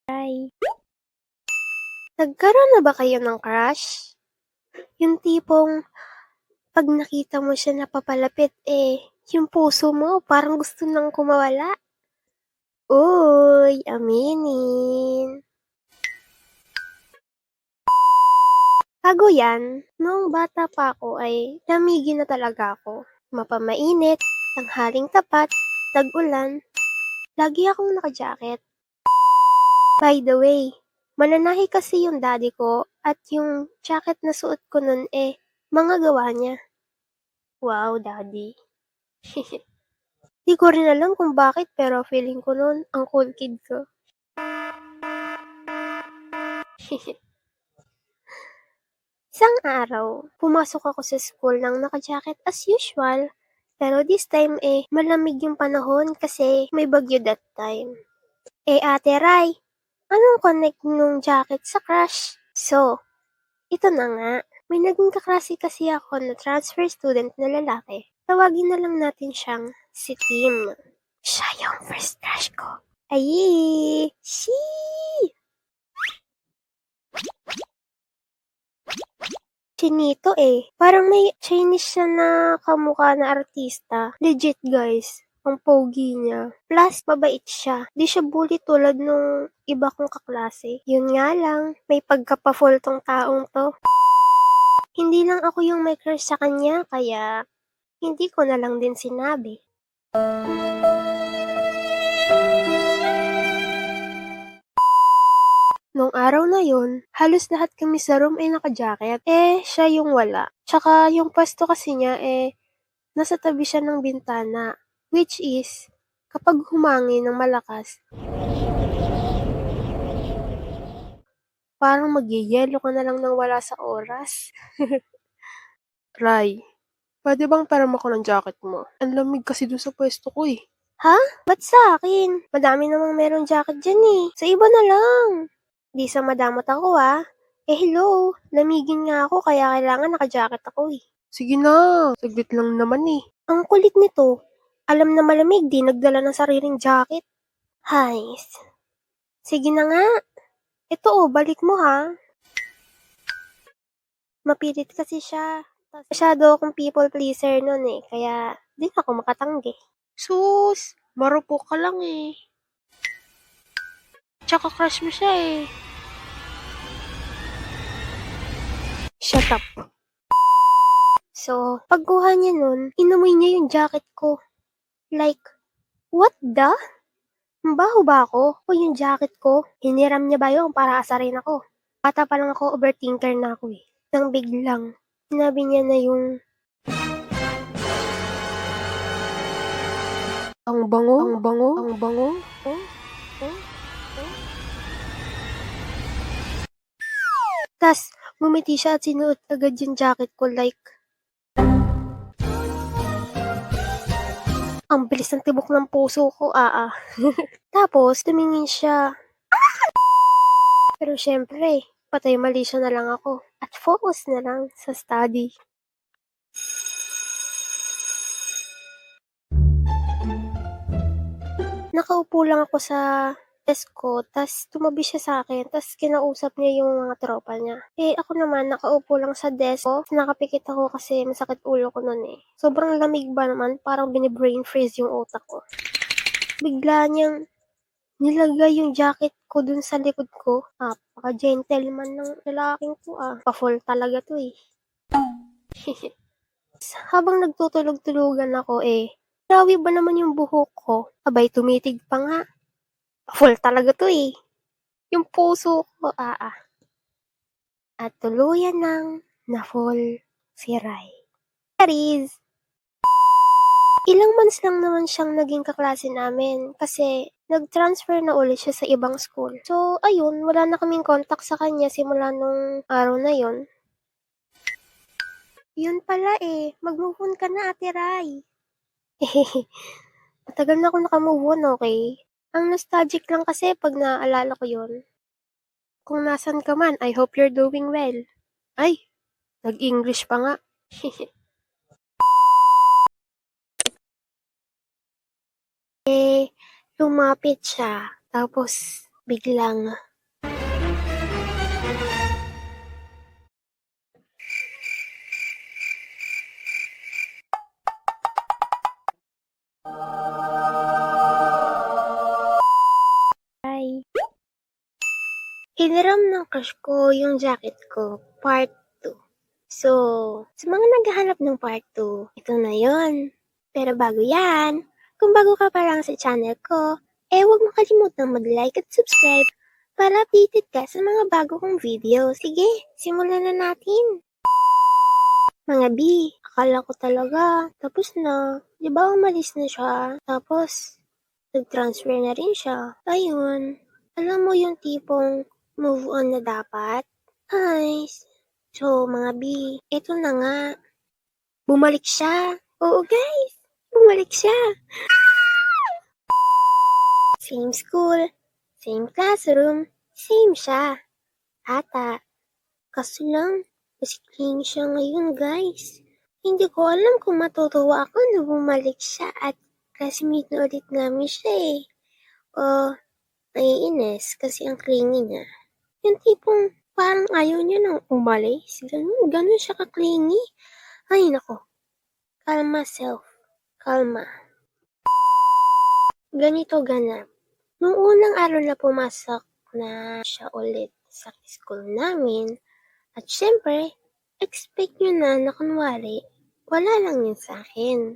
Hi. Nagkaroon na ba kayo ng crush? Yung tipong 'pag nakita mo siya na papalapit, yung puso mo parang gusto nang kumawala? Uy, aminin. Bago yan, noong bata pa ako ay lamigin na talaga ako. Mapamainit, tanghaling tapat, tag-ulan, lagi akong naka-jacket. By the way, mananahi kasi yung daddy ko at yung jacket na suot ko nun mga gawa niya. Wow, daddy. Di ko rin alam kung bakit pero feeling ko nun ang cool kid ko. Isang araw, pumasok ako sa school ng naka-jacket as usual. Pero this time malamig yung panahon kasi may bagyo that time. Ate Rai, anong connect nung jacket sa crush? So, ito na nga. May naging kaklase kasi ako na transfer student na lalaki. Tawagin na lang natin siyang si Tim. Siya yung first crush ko. Ay, Shee! Chinito Parang may Chinese siya na kamukha na artista. Legit guys. Ang pogi niya. Plus, mabait siya. Di siya bully tulad nung iba kong kaklase. Yun nga lang, may pagkapa-full tong taong to. Hindi lang ako yung may crush sa kanya, kaya hindi ko na lang din sinabi. Nung araw na yun, halos lahat kami sa room ay naka-jacket. Siya yung wala. Tsaka yung pwesto kasi niya nasa tabi siya ng bintana. Which is, kapag humangin ng malakas, parang magyayelo ka na lang ng wala sa oras. Ray, pwede bang param ako ng jacket mo? Ang lamig kasi dun sa pwesto ko eh. Ha? Ba't sa akin? Madami namang merong jacket dyan Sa iba na lang. Di sa madamot ako hello. Lamigin nga ako kaya kailangan naka-jacket ako Sige na, saglit lang naman eh. Ang kulit nito. Alam na malamig, di nagdala ng sariling jacket. Hays. Sige na nga. Ito balik mo ha. Mapilit kasi siya. Masyado akong people pleaser nun kaya di na ako makatanggi. Sus, marupok ka lang eh. Tsaka crush mo siya eh. Shut up. So, pagkuha niya nun, inamoy niya yung jacket ko. Like, what the? Baho ba ako? O yung jacket ko? Hiniram niya ba yun para asarin ako? Bata pa lang ako, overthinker na ako Nang biglang, sinabi niya na yung Ang bango, ang bango, ang bango. Tas, ngumiti siya at sinuot agad yung jacket ko like, ang bilis ng tibok ng puso ko, Tapos, tumingin siya. Pero syempre, patay mali siya na lang ako. At focus na lang sa study. Nakaupo lang ako sa desk ko, tas tumabi siya sa akin, tas kinausap niya yung mga tropa niya. Ako naman, nakaupo lang sa desk ko, nakapikit ako kasi masakit ulo ko nun Sobrang lamig ba naman, parang bini-brain freeze yung utak ko. Bigla niyang nilagay yung jacket ko dun sa likod ko. Napaka-gentleman ng lalaking to Pa-full talaga to Habang nagtutulog-tulugan ako grabe ba naman yung buhok ko? Abay tumitig pa nga. Full talaga to Yung puso ko, At tuluyan ng na-fall si Rai. Charis! Ilang months lang naman siyang naging kaklase namin kasi nag-transfer na ulit siya sa ibang school. So, ayun, wala na kaming contact sa kanya simula nung araw na yon. Yun pala mag-move on ka na, Ate Rai. Matagal na ako naka-move on, okay? Ang nostalgic lang kasi pag naaalala ko yun. Kung nasan ka man, I hope you're doing well. Ay, nag-English pa nga. Lumapit siya. Tapos, biglang hiniram ng crush ko yung jacket ko, part 2. So, sa mga naghahanap ng part 2, ito na yon. Pero bago yan, kung bago ka pa lang sa channel ko, huwag makalimutang mag-like at subscribe para updated ka sa mga bago kong video. Sige, simulan na natin. Mga B, akala ko talaga, tapos na. Di ba umalis na siya? Tapos, nag-transfer na rin siya. Ayun, alam mo yung tipong move on na dapat? Nice. So, mga B, eto na nga. Bumalik siya. Oo, guys. Bumalik siya. Same school, same classroom, same siya. Ata. Kaso lang, mas clingy siya ngayon, guys. Hindi ko alam kung matutuwa ako na bumalik siya at classmate na ulit namin siya eh. O, naiinis kasi ang clingy niya. Yung tipong parang ayaw niya nang umalis. Ganun siya ka-clingy. Ay, nako. Kalma, self. Kalma. Ganito ganap. Nung unang araw na pumasok na siya ulit sa school namin, at syempre, expect nyo na kunwari, wala lang yun sa akin.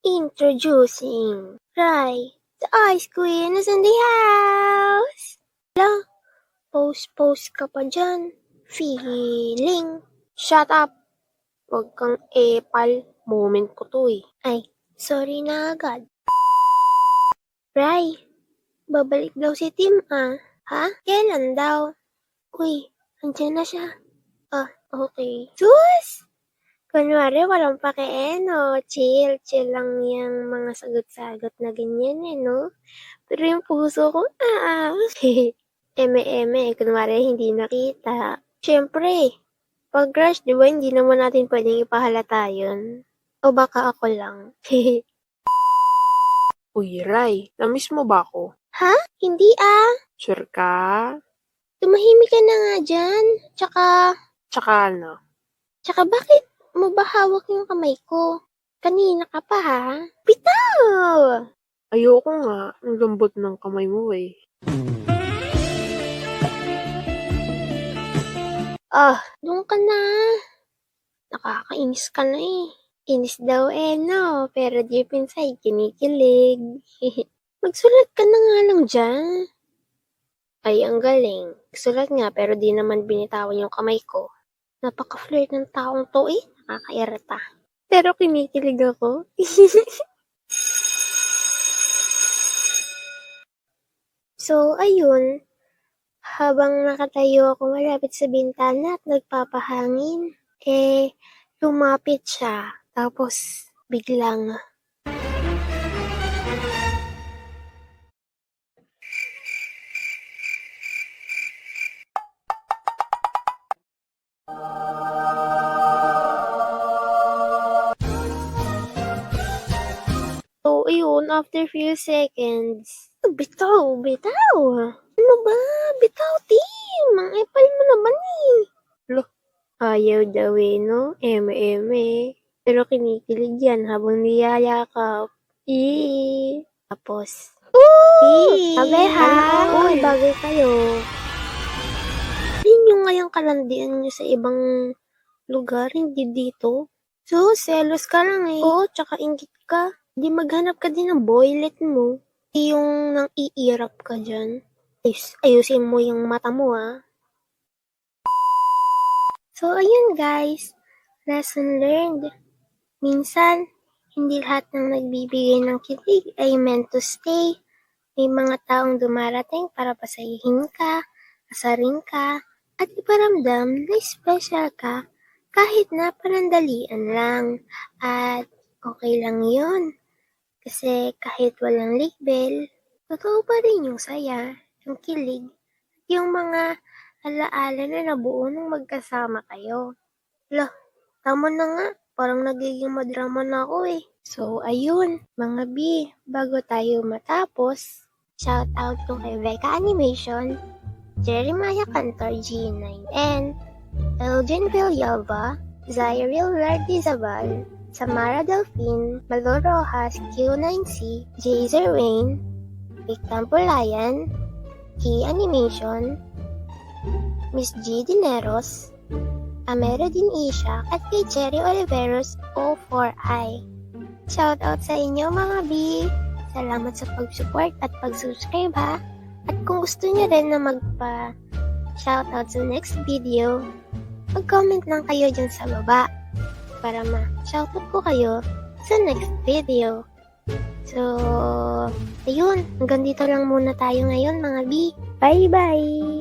Introducing Rai, the ice queen is in the house! Post ka pa dyan. Feeling. Shut up. Huwag kang epal. Moment ko to eh. Ay, sorry na agad. Ray, babalik daw si Tim ah. Ha? Kailan daw? Uy, andyan na siya. Ah, okay. Sus! Kunwari walang pake no. Chill lang yung mga sagot-sagot na ganyan eh no. Pero yung puso ko, eme, kunwari hindi nakita. Siyempre, pag crush, di ba, hindi naman natin pwedeng ipahalata yun. O baka ako lang. Uy, Ray, namiss mo ba ako? Ha? Hindi ah. Sure ka? Tumahimik ka na nga dyan. Tsaka ano? Tsaka bakit mo ba hawak yung kamay ko? Kanina ka pa ha? Bitaw! Ayoko nga, ang lambot ng kamay mo eh. Doon ka na. Nakakainis ka na eh. Inis daw no, pero deep inside kinikilig. Magsulat ka na nga lang dyan. Ay, ang galing. Sulat nga pero di naman binitawan yung kamay ko. Napaka-flirt ng taong to eh. Nakakairita. Pero kinikilig ako. So, ayun. Habang nakatayo ako malapit sa bintana at nagpapahangin, lumapit siya. Tapos, biglang, so, ayun, after few seconds, bitaw. Ano ba? Bitaw, Tim. Ang epal mo naman eh. Ayaw daw eh, no? Eme. Pero kinikilig yan habang niyayakap. Tapos, sabi ha? Uy, bagay kayo. Rin yung ngayong kalandian nyo sa ibang lugar, hindi dito. So, selos ka lang eh. Oo, tsaka inggit ka. Di maghanap ka din ng boylet mo. Di yung nang iirap ka dyan. Ayusin mo yung mata mo ah. So, ayun guys. Lesson learned. Minsan, hindi lahat ng nagbibigay ng kilig ay meant to stay. May mga taong dumarating para pasayihin ka, asarin ka, at iparamdam na special ka kahit na panandalian lang. At okay lang yun. Kasi kahit walang label, totoo pa rin yung saya, yung kilig, at yung mga alaala na nabuo nung magkasama kayo. Tama na nga. Parang nagiging madrama na ako eh. So, ayun, mga B, bago tayo matapos, Shoutout to kay Veka Animation, Jeremiah Cantor G9, and Elgin Villalba, Zyril Lardizabal, Samara Delphine, Malo Rojas, Q9C, Jazer Wayne, Vic Tampulayan, Key Animation, Miss G. Dineros, Amerodin Isha, at kay Cherry Oliveros O4I. Shoutout sa inyo mga B! Salamat sa pag-support at pag-subscribe ha! At kung gusto niyo rin na magpa-shoutout sa next video, mag-comment lang kayo dyan sa baba para ma-shoutout ko kayo sa next video. So, ayun, hanggang dito lang muna tayo ngayon mga B. Bye-bye!